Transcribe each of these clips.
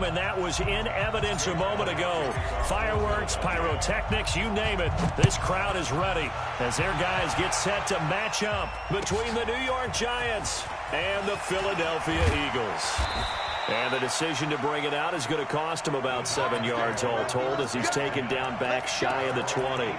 and that was in evidence a moment ago. Fireworks, pyrotechnics, you name it. This crowd is ready as their guys get set to match up between the New York Giants and the Philadelphia Eagles. And the decision to bring it out is going to cost him about 7 yards all told as he's taken down back shy of the 20.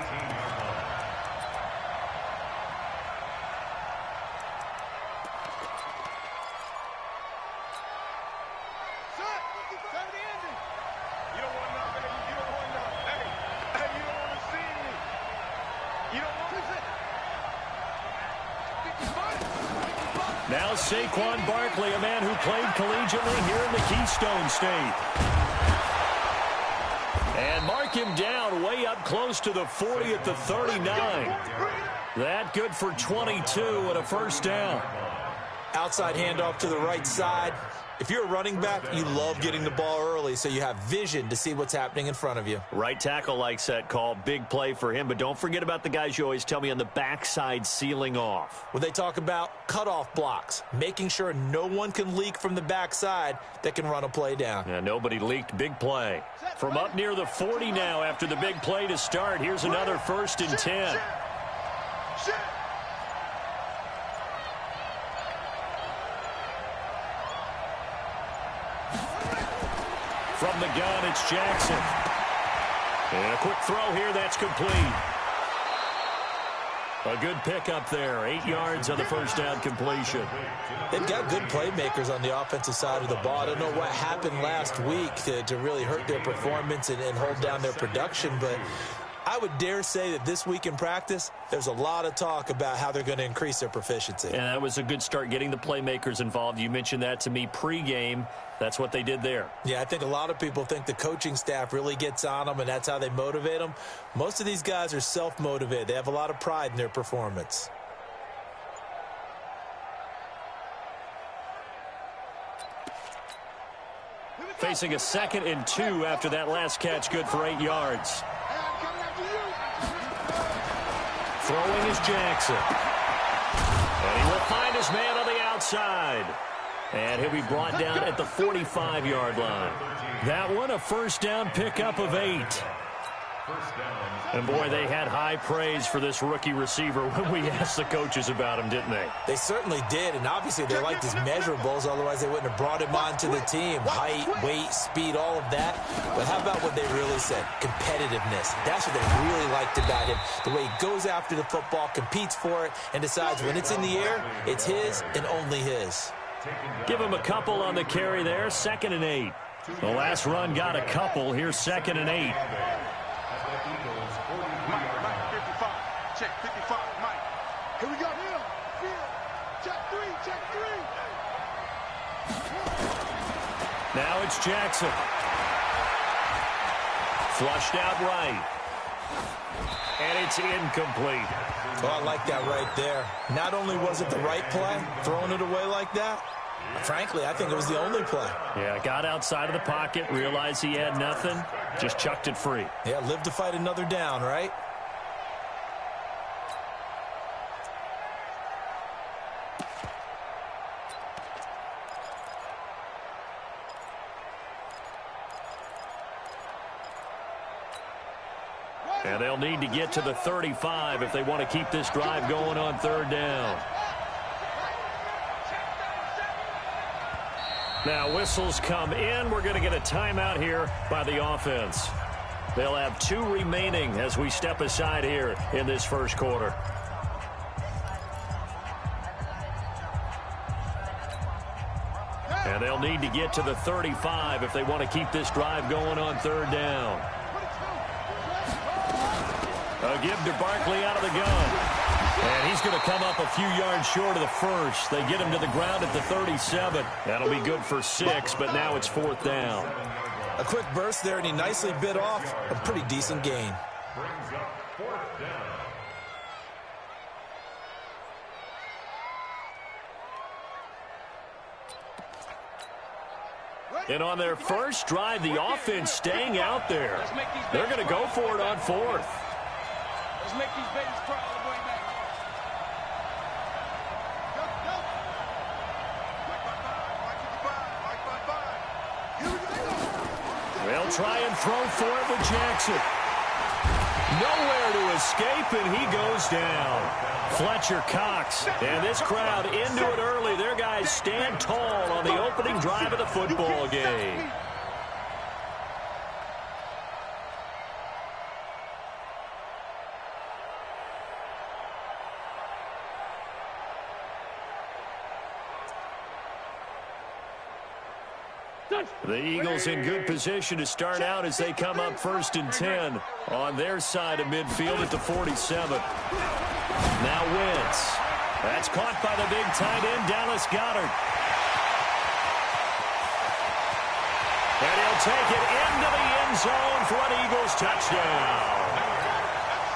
Now Saquon Barkley, a man who played collegiately here in the Keystone State. And mark him down way up close to the 40 at the 39. That good for 22 and a first down. Outside handoff to the right side. If you're a running back, you love getting the ball early so you have vision to see what's happening in front of you. Right tackle likes that call. Big play for him, but don't forget about the guys you always tell me on the backside sealing off. When they talk about cutoff blocks, making sure no one can leak from the backside that can run a play down. Yeah, nobody leaked. Big play. From up near the 40 now after the big play to start, here's another 1st and 10. From the gun, it's Jackson. And a quick throw here, that's complete. A good pickup there. 8 yards on the first down completion. They've got good playmakers on the offensive side of the ball. I don't know what happened last week to really hurt their performance and hold down their production, but I would dare say that this week in practice, there's a lot of talk about how they're going to increase their proficiency. And that was a good start, getting the playmakers involved. You mentioned that to me pregame. That's what they did there. Yeah, I think a lot of people think the coaching staff really gets on them, and that's how they motivate them. Most of these guys are self-motivated. They have a lot of pride in their performance. Facing a 2nd and 2 after that last catch, good for 8 yards. Throwing is Jackson. And he will find his man on the outside. And he'll be brought down at the 45-yard line. That one, a first down pickup of 8. And, boy, they had high praise for this rookie receiver when we asked the coaches about him, didn't they? They certainly did, and obviously they liked his measurables. Otherwise, they wouldn't have brought him onto the team. Height, weight, speed, all of that. But how about what they really said? Competitiveness. That's what they really liked about him. The way he goes after the football, competes for it, and decides when it's in the air, it's his and only his. Give him a couple on the carry there. 2nd and 8. The last run got a couple. Here's 2nd and 8. Check 55, Mike. Here we go. Check 3, check 3. Now it's Jackson. Flushed out right. And it's incomplete. Oh, I like that right there. Not only was it the right play, throwing it away like that, frankly, I think it was the only play. Yeah, got outside of the pocket, realized he had nothing, just chucked it free. Yeah, live to fight another down, right? And they'll need to get to the 35 if they want to keep this drive going on 3rd down. Now whistles come in. We're going to get a timeout here by the offense. They'll have 2 remaining as we step aside here in this first quarter. And they'll need to get to the 35 if they want to keep this drive going on 3rd down. A give to Barkley out of the gun. And he's going to come up a few yards short of the first. They get him to the ground at the 37. That'll be good for 6, but now it's 4th down. A quick burst there, and he nicely bit off a pretty decent gain. And on their first drive, the offense staying out there. They're going to go for it on 4th. Let's make these babies cry all the way back. Go. Mike by 5, Mike 55, Mike by 5. Here we go. They'll try and throw for it with Jackson. Nowhere to escape, and he goes down. Fletcher Cox, and this crowd into it early. Their guys stand tall on the opening drive of the football game. The Eagles in good position to start out as they come up 1st and 10 on their side of midfield at the 47. Now Wentz. That's caught by the big tight end, Dallas Goedert. And he'll take it into the end zone for an Eagles touchdown.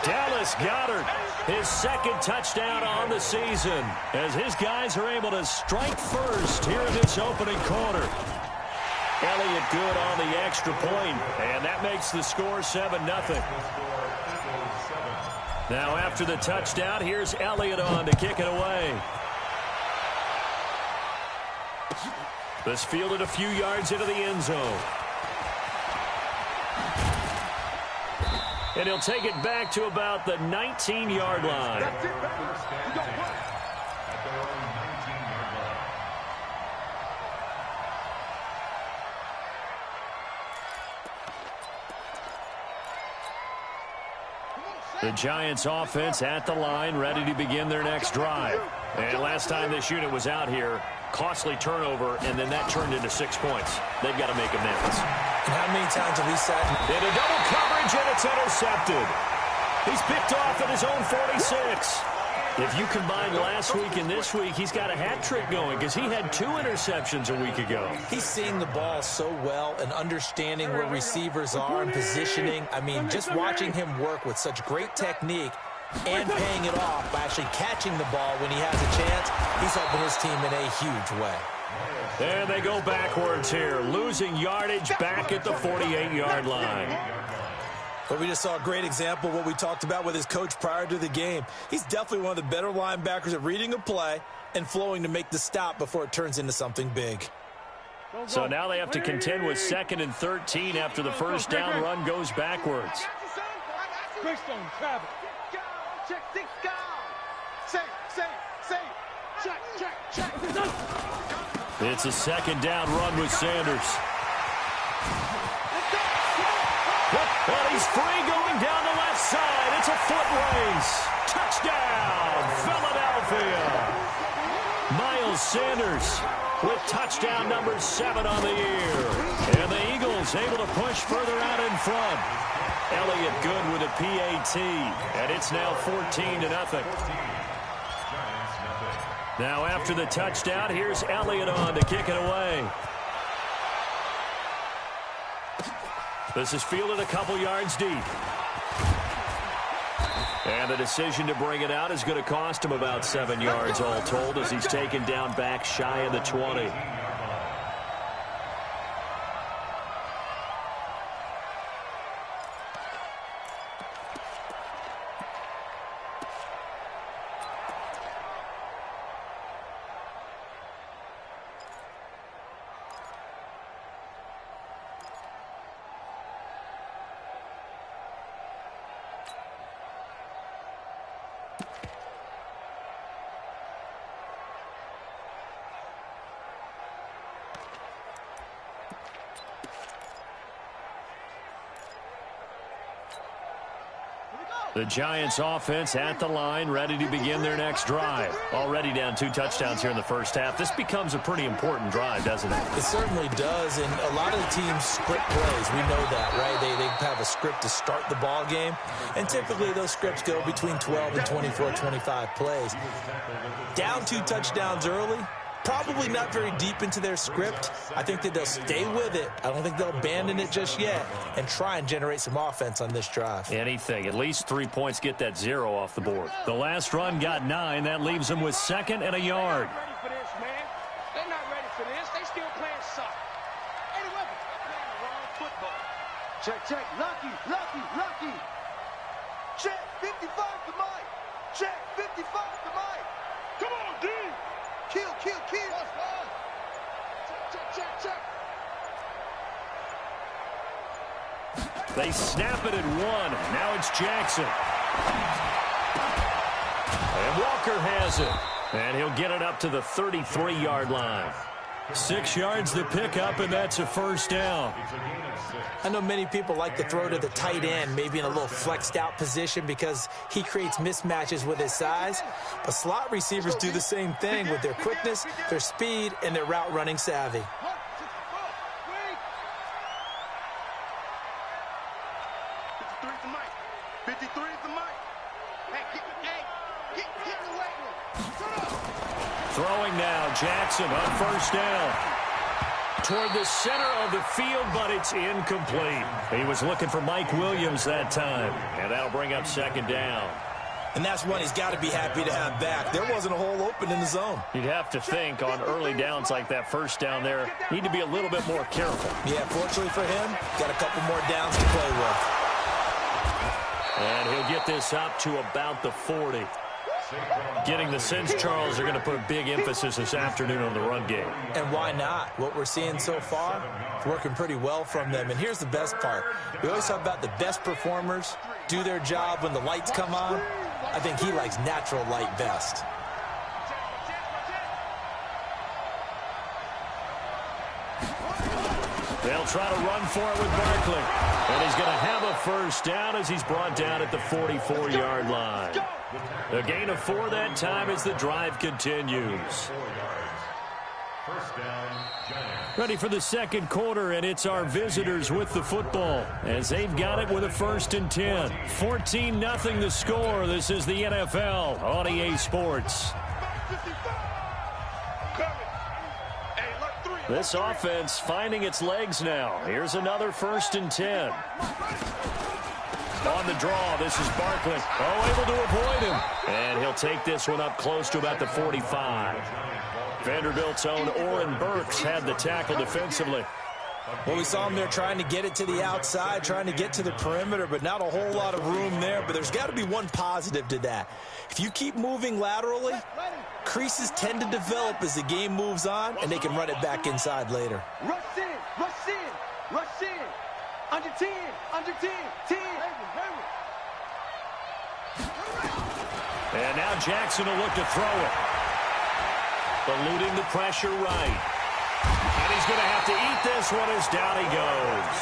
Dallas Goedert, his 2nd touchdown on the season, as his guys are able to strike first here in this opening quarter. Elliott good on the extra point, and that makes the score 7-0. Now after the touchdown, here's Elliott on to kick it away. This fielded a few yards into the end zone. And he'll take it back to about the 19-yard line. The Giants offense at the line, ready to begin their next drive. And last time this unit was out here, costly turnover, and then that turned into 6 points. They've got to make amends. And how many times have we said? Into double coverage, and it's intercepted. He's picked off at his own 46. If you combine last week and this week, he's got a hat trick going because he had 2 interceptions a week ago. He's seeing the ball so well and understanding where receivers are and positioning. I mean, just watching him work with such great technique and paying it off by actually catching the ball when he has a chance, he's helping his team in a huge way. And they go backwards here, losing yardage back at the 48-yard line. But we just saw a great example of what we talked about with his coach prior to the game. He's definitely one of the better linebackers at reading a play and flowing to make the stop before it turns into something big. So now they have to contend with 2nd and 13 after the first down run goes backwards. It's a 2nd down run with Sanders. And he's free going down the left side. It's a foot race. Touchdown, Philadelphia. Miles Sanders with touchdown number 7 on the year. And the Eagles able to push further out in front. Elliott good with a PAT. And it's now 14-0. Now after the touchdown, here's Elliott on to kick it away. This is fielded a couple yards deep. And the decision to bring it out is going to cost him about 7 yards all told as he's taken down back shy of the 20. The Giants offense at the line, ready to begin their next drive. Already down 2 touchdowns here in the first half. This becomes a pretty important drive, doesn't it? It certainly does, and a lot of the teams script plays. We know that, right? They have a script to start the ball game, and typically those scripts go between 12 and 24, 25 plays. Down 2 touchdowns early, probably not very deep into their script. I think that they'll stay with it. I don't think they'll abandon it just yet and try and generate some offense on this drive. Anything. At least 3 points, get that 0 off the board. The last run got 9. That leaves them with 2nd and a yard. Ready for this, man. They're not ready for this. They still playing soccer. Anyway, they're playing the wrong football. Check. Lucky. Check. 55 to Mike. Check. 55 to Mike. Come on, D. Kill. Check. They snap it at 1. Now it's Jackson. And Walker has it. And he'll get it up to the 33-yard line. 6 yards to pick up, and that's a first down. I know many people like to throw to the tight end, maybe in a little flexed out position because he creates mismatches with his size. But slot receivers do the same thing with their quickness, their speed, and their route running savvy. Throwing now, Jackson on first down. Toward the center of the field, but it's incomplete. He was looking for Mike Williams that time, and that'll bring up second down. And that's one he's got to be happy to have back. There wasn't a hole open in the zone. You'd have to think on early downs like that first down there, need to be a little bit more careful. Yeah, fortunately for him, got a couple more downs to play with. And he'll get this up to about the 40. Getting the sense, Charles, are going to put a big emphasis this afternoon on the run game. And why not? What we're seeing so far, it's working pretty well from them. And here's the best part. We always talk about the best performers do their job when the lights come on. I think he likes natural light best. They'll try to run for it with Barkley. And he's going to have a first down as he's brought down at the 44-yard line. A gain of 4 that time as the drive continues. Ready for the second quarter, and it's our visitors with the football as they've got it with a 1st and 10. 14-0 the score. This is the NFL on EA Sports. This offense finding its legs now. Here's another 1st and 10. On the draw, this is Barkley. Oh, able to avoid him. And he'll take this one up close to about the 45. Vanderbilt's own Oren Burks had the tackle defensively. Well, we saw him there trying to get it to the outside, trying to get to the perimeter, but not a whole lot of room there. But there's got to be one positive to that. If you keep moving laterally, creases tend to develop as the game moves on, and they can run it back inside later. Rush in, rush in, rush in. Under 10, under 10, 10. And now Jackson will look to throw it. Eluding the pressure right. And he's going to have to eat this one as down he goes.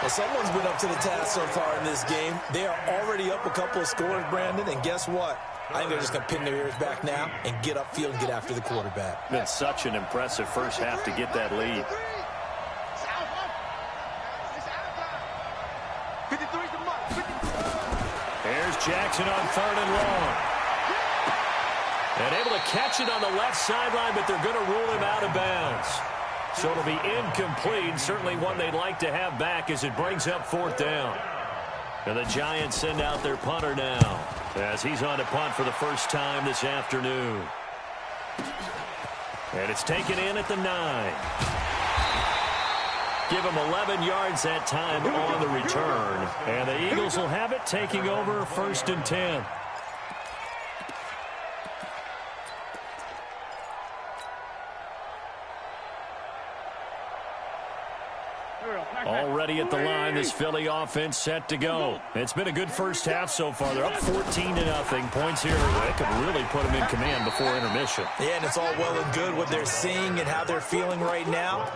Well, someone's been up to the task so far in this game. They are already up a couple of scores, Brandon, and guess what? I think they're just going to pin their ears back now and get upfield and get after the quarterback. Been such an impressive first half to get that lead. Here's Jackson on 3rd and long. And able to catch it on the left sideline, but they're going to rule him out of bounds. So it'll be incomplete. Certainly one they'd like to have back as it brings up 4th down. And the Giants send out their punter now as he's on to punt for the first time this afternoon. And it's taken in at the 9. Give him 11 yards that time on the return. And the Eagles will have it, taking over 1st and 10. Already at the line, this Philly offense set to go. It's been a good first half so far. They're up 14-0. Points here, they could really put them in command before intermission. Yeah, and it's all well and good what they're seeing and how they're feeling right now.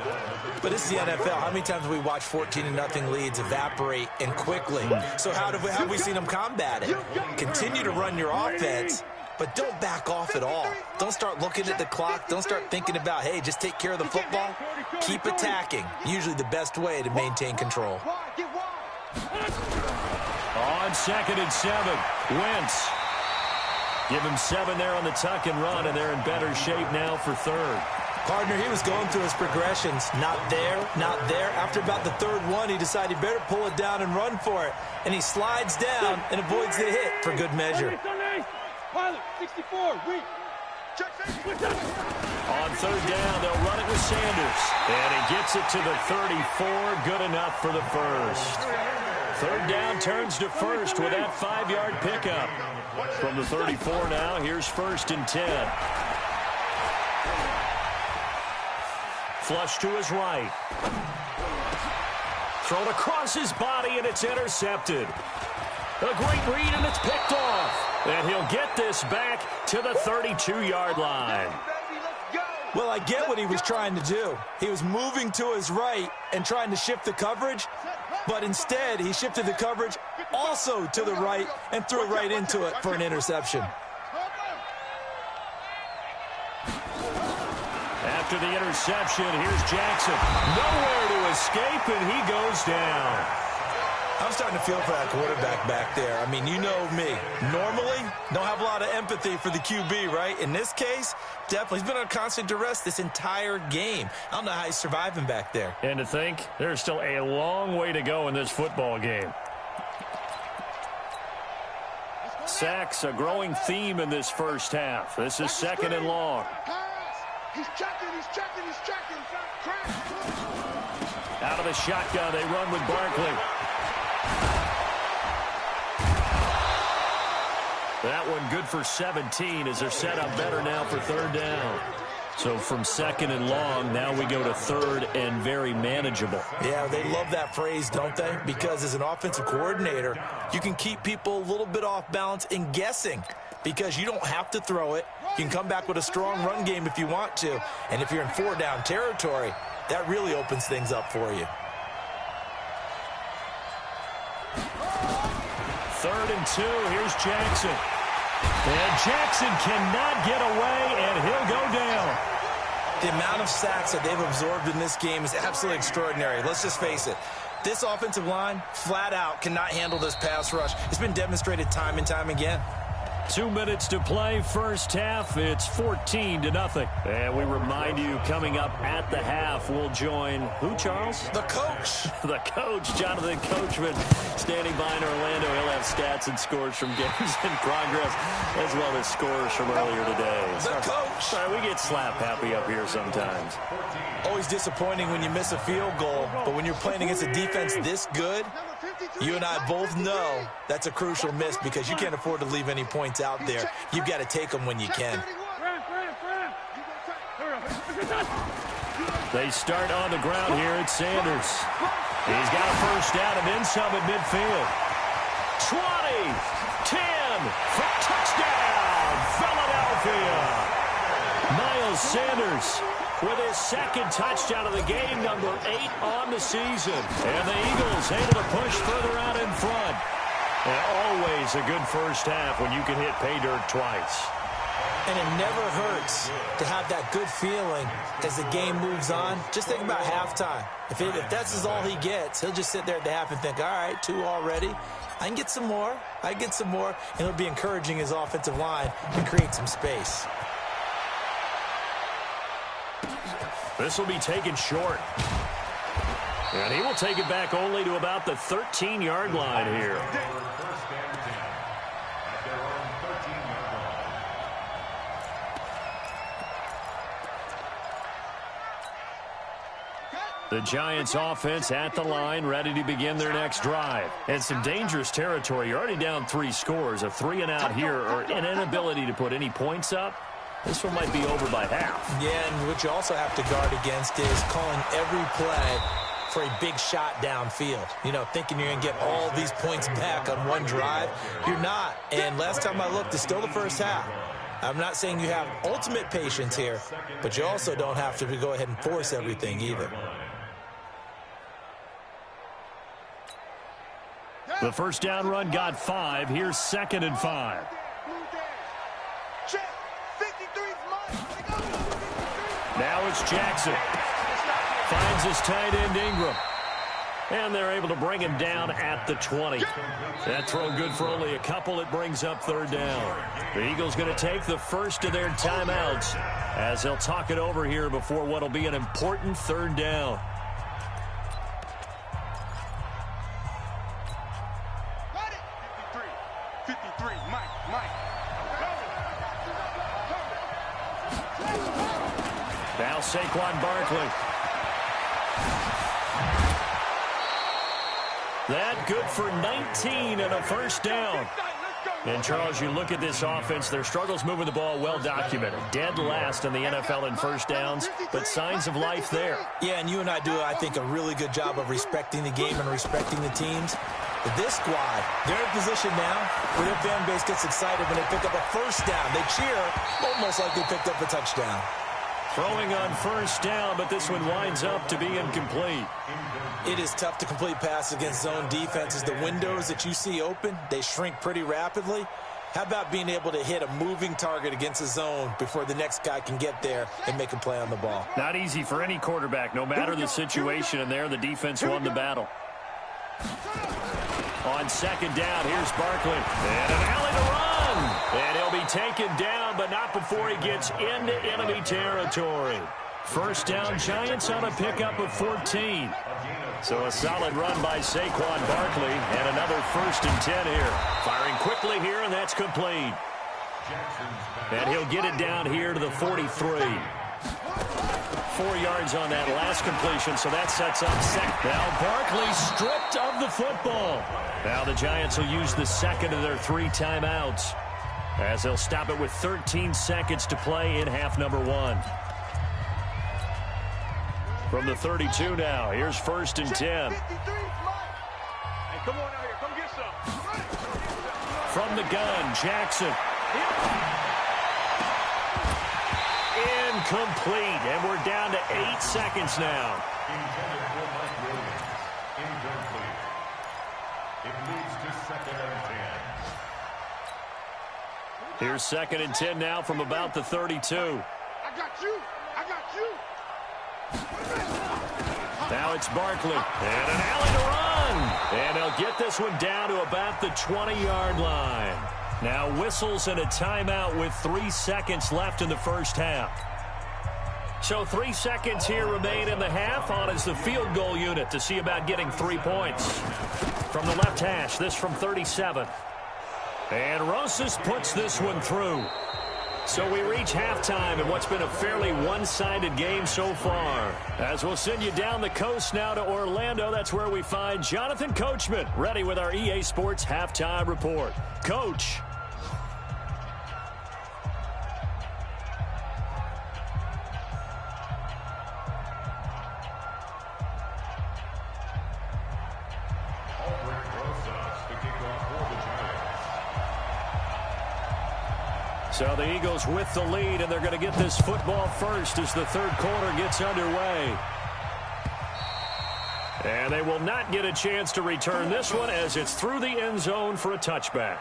But this is the NFL. How many times have we watched 14-0 leads evaporate and quickly? So how have we seen them combat it? Continue to run your offense, but don't back off at all. Don't start looking at the clock. Don't start thinking about, hey, just take care of the football. Keep attacking. Usually the best way to maintain control. On 2nd and 7, Wentz. Give him 7 there on the tuck and run, and they're in better shape now for 3rd. Partner, he was going through his progressions. Not there, not there. After about the 3rd one, he decided he better pull it down and run for it. And he slides down and avoids the hit for good measure. 64, On 3rd down, they'll run it with Sanders. And he gets it to the 34. Good enough for the first. 3rd down turns to 1st with that 5-yard pickup. From the 34 now, here's 1st and 10. Flush to his right. Thrown across his body, and it's intercepted. A great read, and it's picked off. And he'll get this back to the 32-yard line. Well, I get what he was trying to do. He was moving to his right and trying to shift the coverage, but instead he shifted the coverage also to the right and threw it right into it for an interception. After the interception, here's Jackson. Nowhere to escape, and he goes down. I'm starting to feel for that quarterback back there. I mean, you know me. Normally, don't have a lot of empathy for the QB, right? In this case, definitely. He's been on constant duress this entire game. I don't know how he's surviving back there. And to think, there's still a long way to go in this football game. Sacks, a growing theme in this first half. This is second and long. He's checking. Out of the shotgun, they run with Barkley. That one good for 17 as they're set up better now for third down. So from second and long, now we go to third and very manageable. Yeah, they love that phrase, don't they? Because as an offensive coordinator, you can keep people a little bit off balance and guessing because you don't have to throw it. You can come back with a strong run game if you want to. And if you're in four-down territory, that really opens things up for you. Third and 2, here's Jackson. And Jackson cannot get away, and he'll go down. The amount of sacks that they've absorbed in this game is absolutely extraordinary. Let's just face it. This offensive line, flat out, cannot handle this pass rush. It's been demonstrated time and time again. 2 minutes to play, first half. It's 14-0. And we remind you, coming up at the half, we'll join who, Charles? The coach. The coach, Jonathan Coachman, standing by in Orlando. He'll have stats and scores from games in progress, as well as scores from earlier today. The coach. Sorry, we get slap happy up here sometimes. Always disappointing when you miss a field goal, but when you're playing against a defense this good, you and I both know that's a crucial miss because you can't afford to leave any points out there. You've got to take them when you can. They start on the ground here at Sanders. He's got a first down and then some at midfield. 20, 10, for touchdown, Philadelphia. Miles Sanders with his second touchdown of the game, number 8 on the season. And the Eagles able to push further out in front. And always a good first half when you can hit pay dirt twice. And it never hurts to have that good feeling as the game moves on. Just think about halftime. If that's all he gets, he'll just sit there at the half and think, all right, 2 already. I can get some more. And he'll be encouraging his offensive line to create some space. This will be taken short. And he will take it back only to about the 13-yard line here. The Giants offense at the line, ready to begin their next drive. And some dangerous territory. You're already down 3 scores. A 3-and-out here, or an inability to put any points up. This one might be over by half. Yeah, and what you also have to guard against is calling every play for a big shot downfield. You know, thinking you're going to get all these points back on one drive. You're not. And last time I looked, it's still the first half. I'm not saying you have ultimate patience here, but you also don't have to go ahead and force everything either. The first down run got 5. Here's 2nd and 5. Now it's Jackson. Finds his tight end Ingram. And they're able to bring him down at the 20. That throw good for only a couple. It brings up third down. The Eagles going to take the first of their timeouts as they'll talk it over here before what will be an important third down. Now Saquon Barkley. That good for 19 and a first down. And, Charles, you look at this offense, their struggles moving the ball well documented. Dead last in the NFL in first downs, but signs of life there. Yeah, and you and I do, I think, a really good job of respecting the game and respecting the teams. But this squad, they're in position now where their fan base gets excited when they pick up a first down. They cheer almost like they picked up a touchdown. Throwing on first down, but this one winds up to be incomplete. It is tough to complete passes against zone defenses. The windows that you see open, they shrink pretty rapidly. How about being able to hit a moving target against a zone before the next guy can get there and make a play on the ball? Not easy for any quarterback, no matter the situation, and there the defense won the battle. On second down, here's Barkley. And an alley to run. And he'll be taken down, but not before he gets into enemy territory. First down, Giants on a pickup of 14. So a solid run by Saquon Barkley, and another 1st and 10 here. Firing quickly here, and that's complete. And he'll get it down here to the 43. 4 yards on that last completion, so that sets up second. Now Barkley stripped of the football. Now the Giants will use the second of their 3 timeouts, as they'll stop it with 13 seconds to play in half number 1. From the 32 now, here's 1st and 10. Hey, come on out here. Come get some. From the gun, Jackson. Incomplete, and we're down to 8 seconds now. Here's 2nd and 10 now from about the 32. I got you. I got you. Now it's Barkley, and an alley to run. And they'll get this one down to about the 20-yard line. Now whistles and a timeout with 3 seconds left in the first half. So 3 seconds here remain in the half. On is the field goal unit to see about getting 3 points. From the left hash, this from 37. And Rosas puts this one through. So we reach halftime in what's been a fairly one-sided game so far. As we'll send you down the coast now to Orlando, that's where we find Jonathan Coachman ready with our EA Sports Halftime Report. Coach. So the Eagles with the lead, and they're going to get this football first as the third quarter gets underway. And they will not get a chance to return this one as it's through the end zone for a touchback.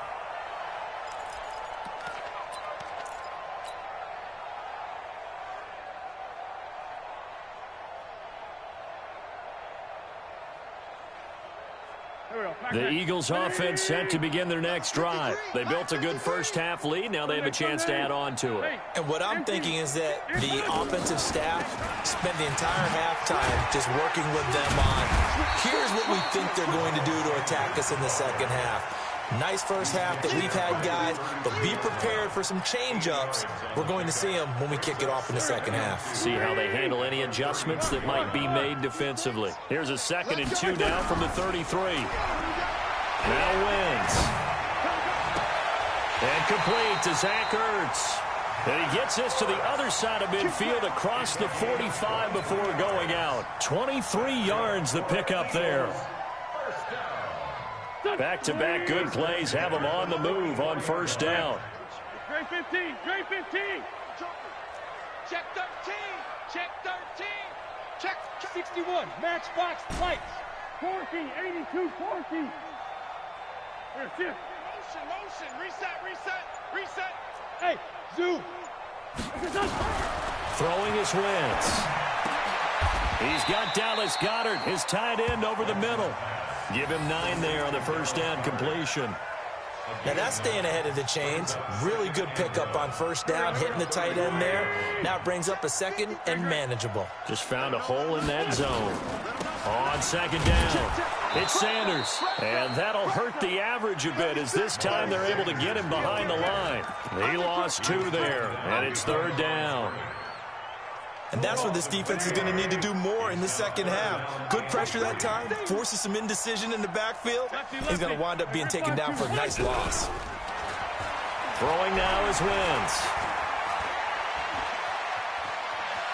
The Eagles offense set to begin their next drive. They built a good first half lead. Now they have a chance to add on to it. And what I'm thinking is that the offensive staff spent the entire halftime just working with them on, here's what we think they're going to do to attack us in the second half. Nice first half that we've had, guys, but be prepared for some change-ups. We're going to see them when we kick it off in the second half. See how they handle any adjustments that might be made defensively. Here's a 2nd and 2 now from the 33. Now wins. And complete to Zach Ertz. And he gets this to the other side of midfield across the 45 before going out. 23 yards the pickup there. Back-to-back good plays have them on the move on first down. Trey 15. Trey 15. Check 13. Check 13. Check 61. Matchbox lights. 14. 82. 14. Motion. Reset. Hey, zoom. Throwing his Wentz. He's got Dallas Goedert, his tight end, over the middle. Give him 9 there on the first down completion. Now that's staying ahead of the chains. Really good pickup on first down, hitting the tight end there. Now it brings up a 2nd and manageable. Just found a hole in that zone. On 2nd down, it's Sanders. And that'll hurt the average a bit as this time they're able to get him behind the line. He lost 2 there, and it's 3rd down. And that's what this defense is going to need to do more in the second half. Good pressure that time, forces some indecision in the backfield. He's going to wind up being taken down for a nice loss. Throwing now is Wentz.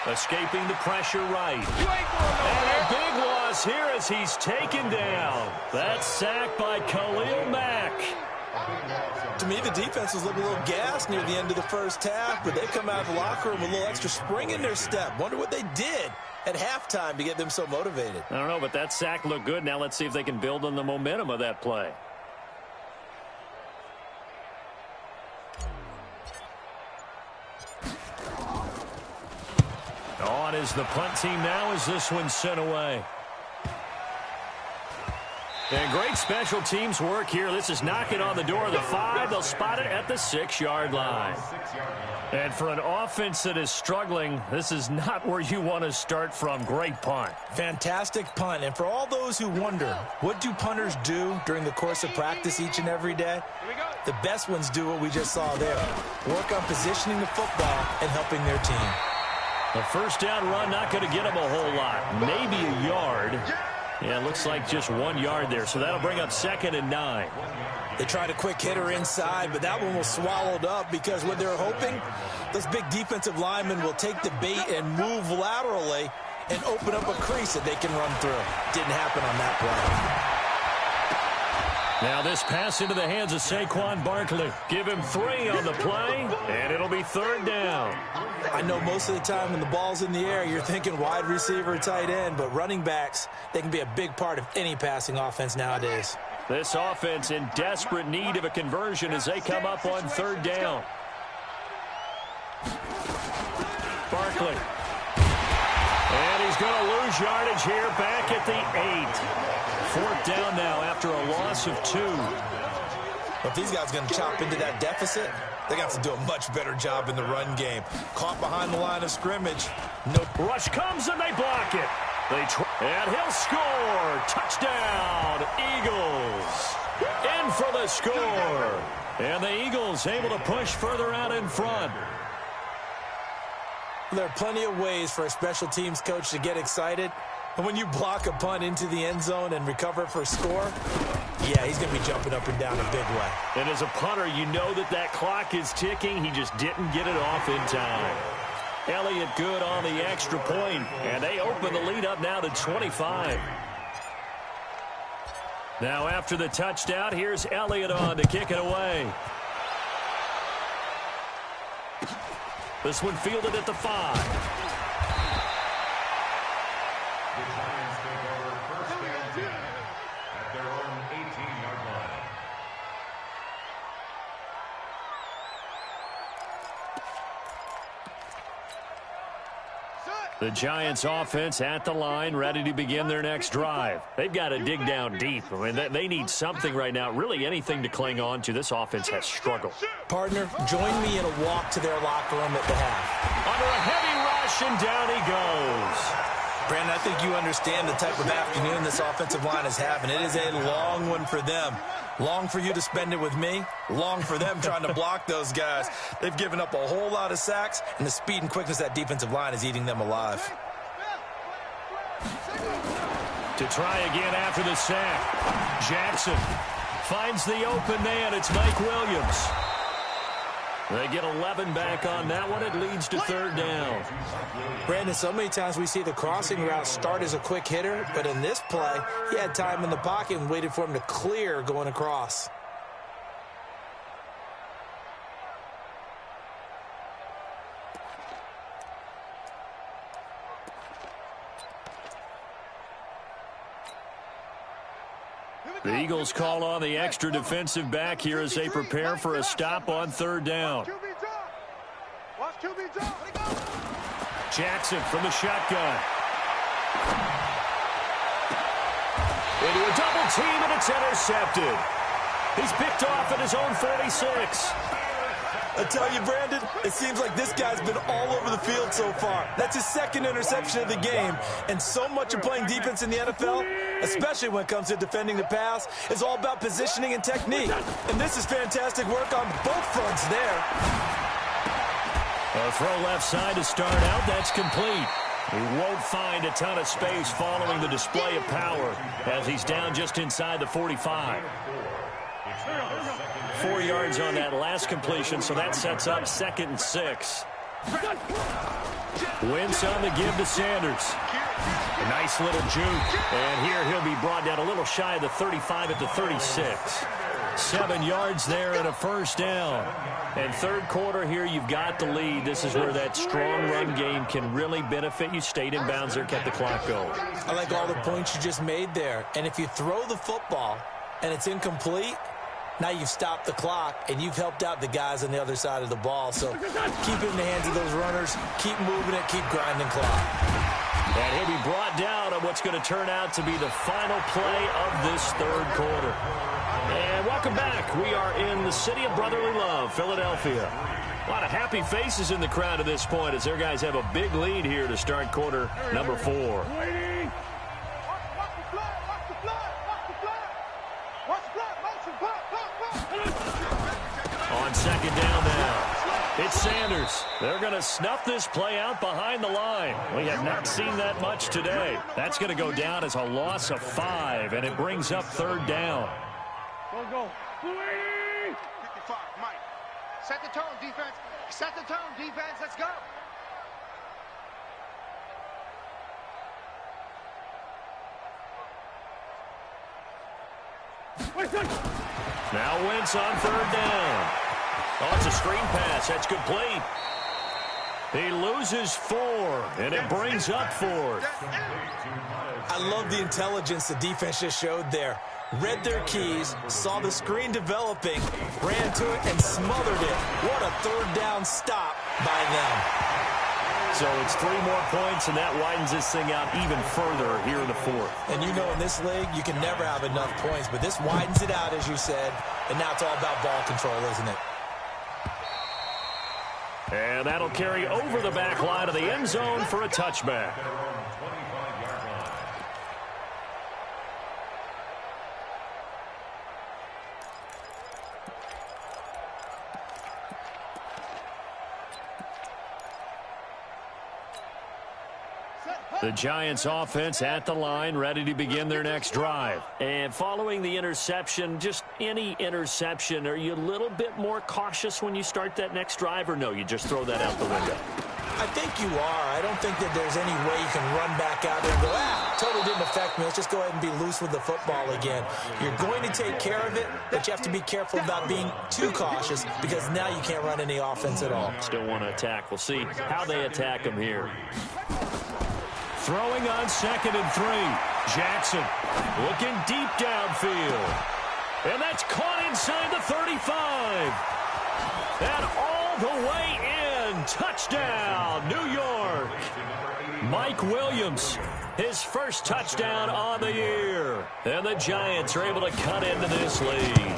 Escaping the pressure right. And a big loss here as he's taken down. That's sacked by Khalil Mack. To me, the defense was looking a little gassed near the end of the first half, but they come out of the locker room with a little extra spring in their step. Wonder what they did at halftime to get them so motivated. I don't know, but that sack looked good. Now let's see if they can build on the momentum of that play. On is the punt team now as this one's sent away. And great special teams work here. This is knocking on the door of the 5. They'll spot it at the 6-yard line. And for an offense that is struggling, this is not where you want to start from. Great punt. Fantastic punt. And for all those who wonder, what do punters do during the course of practice each and every day? The best ones do what we just saw there. Work on positioning the football and helping their team. A first down run, not going to get him a whole lot. Maybe a yard. Yeah, it looks like just 1 yard there, so that'll bring up 2nd and 9. They tried a quick hitter inside, but that one was swallowed up because what they're hoping, those big defensive linemen will take the bait and move laterally and open up a crease that they can run through. Didn't happen on that play. Now this pass into the hands of Saquon Barkley. Give him 3 on the play, and it'll be 3rd down. I know most of the time when the ball's in the air, you're thinking wide receiver, tight end, but running backs, they can be a big part of any passing offense nowadays. This offense in desperate need of a conversion as they come up on 3rd down. Barkley. And he's going to lose yardage here back at the 8. 4th down now after a loss of 2. If these guys are going to chop into that deficit, they got to do a much better job in the run game. Caught behind the line of scrimmage. No rush comes and they block it. And he'll score. Touchdown, Eagles. In for the score. And the Eagles able to push further out in front. There are plenty of ways for a special teams coach to get excited. And when you block a punt into the end zone and recover for a score, yeah, he's going to be jumping up and down a big way. And as a punter, you know that clock is ticking. He just didn't get it off in time. Elliott good on the extra point, and they open the lead up now to 25. Now after the touchdown, here's Elliott on to kick it away. This one fielded at the 5. The Giants offense at the line, ready to begin their next drive. They've got to dig down deep. I mean, they need something right now, really anything to cling on to. This offense has struggled. Partner, join me in a walk to their locker room at the half. Under a heavy rush, and down he goes. Brandon, I think you understand the type of afternoon this offensive line is having. It is a long one for them. Long for you to spend it with me. Long for them trying to block those guys. They've given up a whole lot of sacks, and the speed and quickness of that defensive line is eating them alive. To try again after the sack. Jackson finds the open man. It's Mike Williams. They get 11 back on that one. It leads to 3rd down. Brandon, so many times we see the crossing route start as a quick hitter, but in this play, he had time in the pocket and waited for him to clear going across. The Eagles call on the extra defensive back here as they prepare for a stop on 3rd down. Jackson from the shotgun. Into a double team, and it's intercepted. He's picked off at his own 46. I tell you, Brandon, it seems like this guy's been all over the field so far. That's his 2nd interception of the game. And so much of playing defense in the NFL, especially when it comes to defending the pass, is all about positioning and technique. And this is fantastic work on both fronts there. A throw left side to start out. That's complete. He won't find a ton of space following the display of power as he's down just inside the 45. 4 yards on that last completion, so that sets up 2nd and 6. Wentz on the give to Sanders. A nice little juke. And here he'll be brought down a little shy of the 35 at the 36. 7 yards there and a first down. And third quarter here, you've got the lead. This is where that strong run game can really benefit you. Stayed in bounds there, kept the clock going. I like all the points you just made there. And if you throw the football and it's incomplete, now you've stopped the clock, and you've helped out the guys on the other side of the ball. So keep it in the hands of those runners. Keep moving it. Keep grinding clock. And he'll be brought down on what's going to turn out to be the final play of this third quarter. And welcome back. We are in the city of brotherly love, Philadelphia. A lot of happy faces in the crowd at this point as their guys have a big lead here to start quarter number 4. On second down now, it's Sanders. They're going to snuff this play out behind the line. We have not seen that much today. That's going to go down as a loss of 5, and it brings up third down. Go. 55, Mike. Set the tone, defense. Set the tone, defense. Let's go. Now Wentz on third down. Oh, it's a screen pass. That's complete. He loses 4, and it brings up 4th. I love the intelligence the defense just showed there. Read their keys, saw the screen developing, ran to it, and smothered it. What a third down stop by them. So it's 3 more points, and that widens this thing out even further here in the 4th. And you know in this league, you can never have enough points, but this widens it out, as you said, and now it's all about ball control, isn't it? And that'll carry over the back line of the end zone for a touchback. The Giants offense at the line, ready to begin their next drive. And following the interception, just any interception, are you a little bit more cautious when you start that next drive, or no, you just throw that out the window? I think you are. I don't think that there's any way you can run back out there and go, totally didn't affect me. Let's just go ahead and be loose with the football again. You're going to take care of it, but you have to be careful about being too cautious because now you can't run any offense at all. Still want to attack. We'll see how they attack them here. Throwing on 2nd and 3. Jackson looking deep downfield. And that's caught inside the 35. And all the way in. Touchdown, New York. Mike Williams, his first touchdown on the year. And the Giants are able to cut into this lead.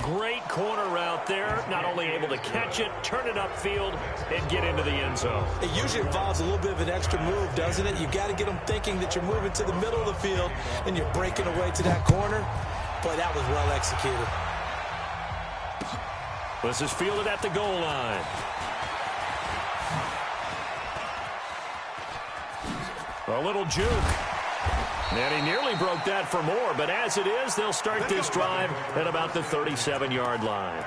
Great corner route there. Not only able to catch it, turn it upfield, and get into the end zone. It usually involves a little bit of an extra move, doesn't it? You've got to get them thinking that you're moving to the middle of the field and you're breaking away to that corner. Boy, that was well executed. This is fielded at the goal line. A little juke. And he nearly broke that for more, but as it is, they'll start this drive at about the 37-yard line.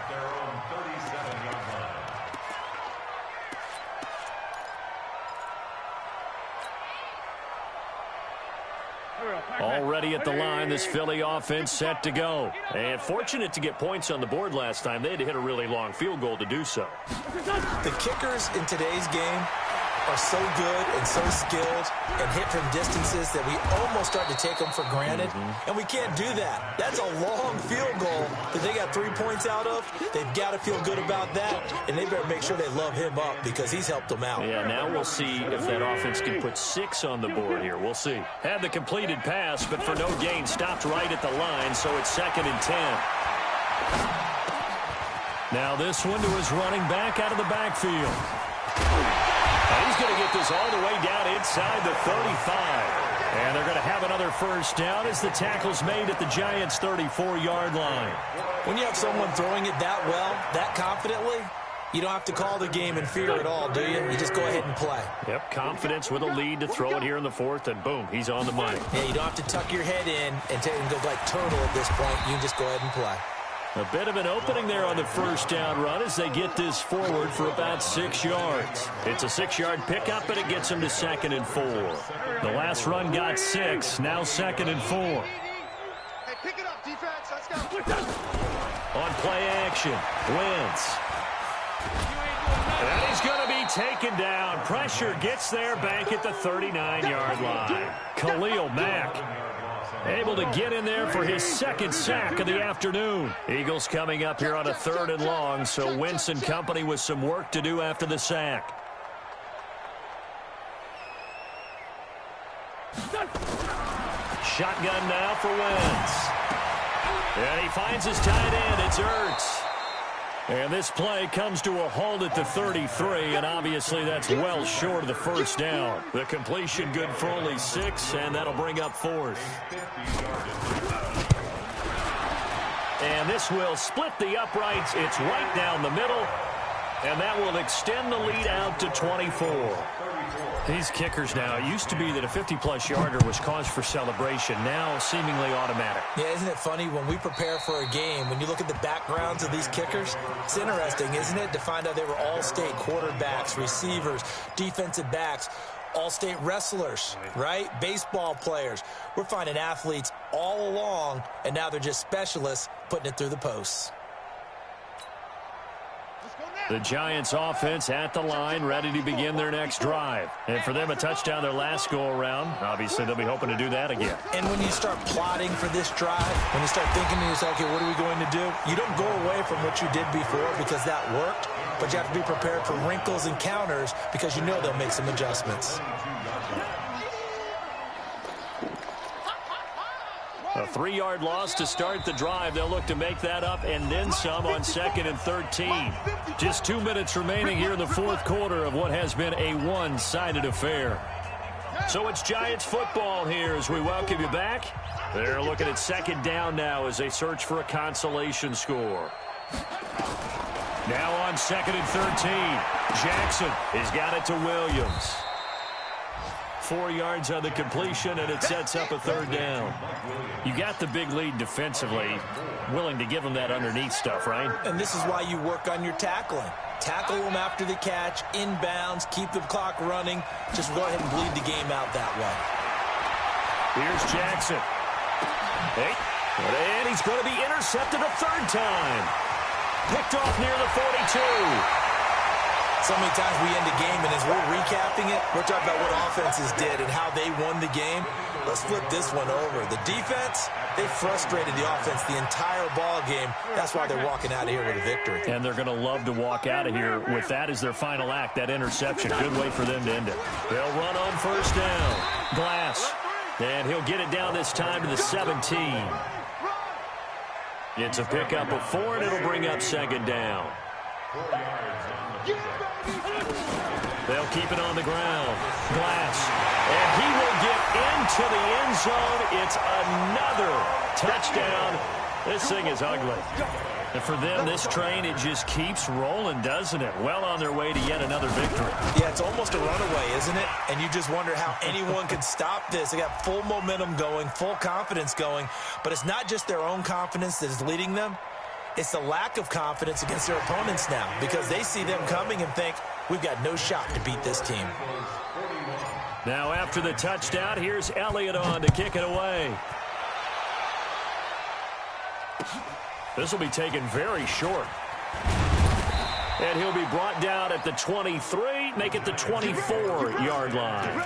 Already at the line, this Philly offense set to go. And fortunate to get points on the board last time. They had to hit a really long field goal to do so. The kickers in today's game are so good and so skilled and hit from distances that we almost start to take them for granted. And we can't do that. That's a long field goal that they got 3 points out of. They've got to feel good about that, and they better make sure they love him up because he's helped them out. Yeah, now we'll see if that offense can put 6 on the board here. We'll see. Had the completed pass, but for no gain, stopped right at the line, so it's 2nd and 10. Now this one to his running back out of the backfield. And he's going to get this all the way down inside the 35. And they're going to have another first down as the tackle's made at the Giants' 34-yard line. When you have someone throwing it that well, that confidently, You don't have to call the game in fear at all, do you? You just go ahead and play. Yep, confidence with a lead to throw it here in the fourth, and boom, he's on the money. Yeah, you don't have to tuck your head in and go like turtle at this point. You can just go ahead and play. A bit of an opening there on the first down run as they get this forward for about 6 yards. It's a 6-yard pickup, and it gets them to 2nd and 4. The last run got 6, now 2nd and 4. Hey, pick it up, defense. Let's go. On play action, Wentz. And he's going to be taken down. Pressure gets there back at the 39-yard line. Khalil Mack able to get in there for his 2nd sack of the afternoon. Eagles coming up here on a 3rd and long, so Wentz and company with some work to do after the sack. Shotgun now for Wentz. And he finds his tight end. It's Ertz. And this play comes to a halt at the 33, and obviously that's well short of the first down. The completion good for only 6, and that'll bring up 4th. And this will split the uprights. It's right down the middle, and that will extend the lead out to 24. These kickers now, it used to be that a 50-plus yarder was cause for celebration, now seemingly automatic. Yeah, isn't it funny when we prepare for a game, when you look at the backgrounds of these kickers, it's interesting, isn't it, to find out they were all-state quarterbacks, receivers, defensive backs, all-state wrestlers, right? Baseball players. We're finding athletes all along, and now they're just specialists putting it through the posts. The Giants offense at the line, ready to begin their next drive. And for them, a touchdown their last go-around. Obviously, they'll be hoping to do that again. And when you start plotting for this drive, when you start thinking to yourself, okay, what are we going to do? You don't go away from what you did before because that worked, but you have to be prepared for wrinkles and counters because you know they'll make some adjustments. A 3-yard loss to start the drive. They'll look to make that up and then some on 2nd and 13. Just 2 minutes remaining here in the fourth quarter of what has been a one-sided affair. So it's Giants football here as we welcome you back. They're looking at 2nd down now as they search for a consolation score. Now on 2nd and 13. Jackson has got it to Williams. 4 yards on the completion, and it sets up a 3rd down. You got the big lead defensively, willing to give them that underneath stuff, right? And this is why you work on your tackling. Tackle them after the catch, inbounds, keep the clock running. Just go ahead and bleed the game out that way. Here's Jackson. Hey, and he's going to be intercepted a 3rd time. Picked off near the 42. So many times we end a game, and as we're recapping it, we're talking about what offenses did and how they won the game. Let's flip this one over. The defense, they frustrated the offense the entire ball game. That's why they're walking out of here with a victory. And they're going to love to walk out of here with that as their final act, that interception. Good way for them to end it. They'll run on 1st down. Glass. And he'll get it down this time to the 17. It's a pickup of 4, and it'll bring up 2nd down. They'll keep it on the ground. Glass. And he will get into the end zone. It's another touchdown. This thing is ugly. And for them, this train, it just keeps rolling, doesn't it? Well on their way to yet another victory. Yeah, it's almost a runaway, isn't it? And you just wonder how anyone could stop this. They got full momentum going, full confidence going. But it's not just their own confidence that is leading them. It's the lack of confidence against their opponents now because they see them coming and think, we've got no shot to beat this team. Now after the touchdown, here's Elliott on to kick it away. This will be taken very short. And he'll be brought down at the 23, make it the 24-yard line.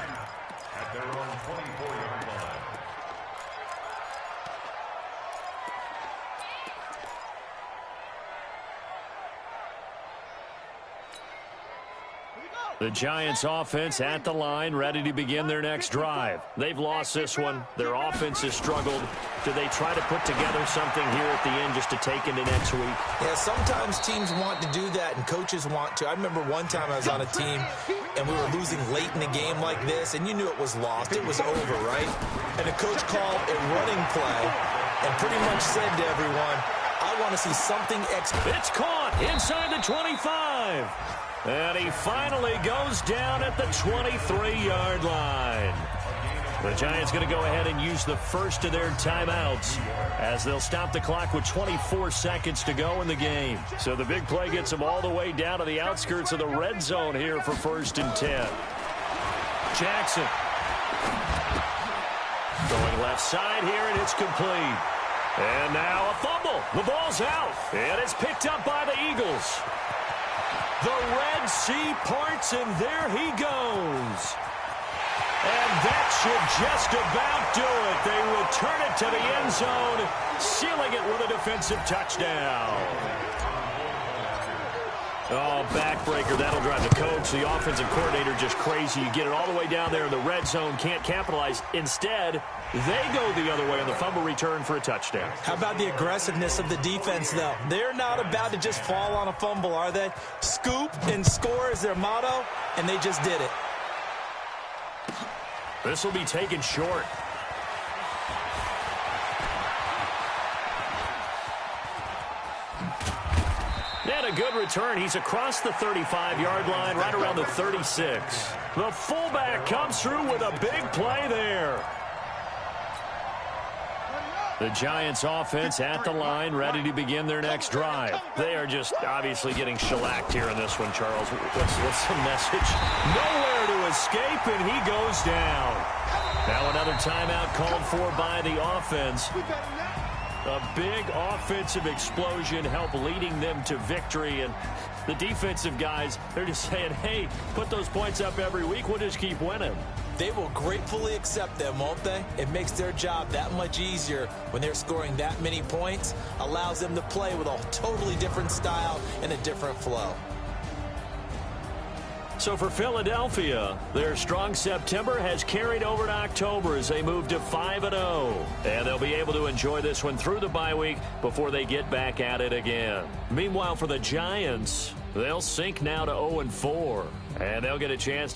The Giants offense at the line, ready to begin their next drive. They've lost this one. Their offense has struggled. Do they try to put together something here at the end just to take into next week? Yeah, sometimes teams want to do that and coaches want to. I remember one time I was on a team and we were losing late in a game like this, and you knew it was lost. It was over, right? And the coach called a running play and pretty much said to everyone, I want to see something. It's caught inside the 25. drive. And he finally goes down at the 23-yard line. The Giants going to go ahead and use the first of their timeouts as they'll stop the clock with 24 seconds to go in the game. So the big play gets them all the way down to the outskirts of the red zone here for 1st and 10. Jackson going left side here, and it's complete. And now a fumble. The ball's out, and it's picked up by the Eagles. The Red Sea parts, and there he goes. And that should just about do it. They return it to the end zone, sealing it with a defensive touchdown. Oh, backbreaker. That'll drive the coach, the offensive coordinator, just crazy. You get it all the way down there in the red zone, can't capitalize. Instead, they go the other way on the fumble return for a touchdown. How about the aggressiveness of the defense, though? They're not about to just fall on a fumble, are they? Scoop and score is their motto, and they just did it. This will be taken short. And a good return. He's across the 35-yard line, right around the 36. The fullback comes through with a big play there. The Giants offense at the line, ready to begin their next drive. They are just obviously getting shellacked here in this one, Charles. What's the message? Nowhere to escape, and he goes down. Now another timeout called for by the offense. A big offensive explosion helped leading them to victory, and the defensive guys, they're just saying, hey, put those points up every week, we'll just keep winning. They will gratefully accept them, won't they? It makes their job that much easier when they're scoring that many points, allows them to play with a totally different style and a different flow. So for Philadelphia, their strong September has carried over to October as they move to 5-0. And they'll be able to enjoy this one through the bye week before they get back at it again. Meanwhile, for the Giants, they'll sink now to 0-4. And they'll get a chance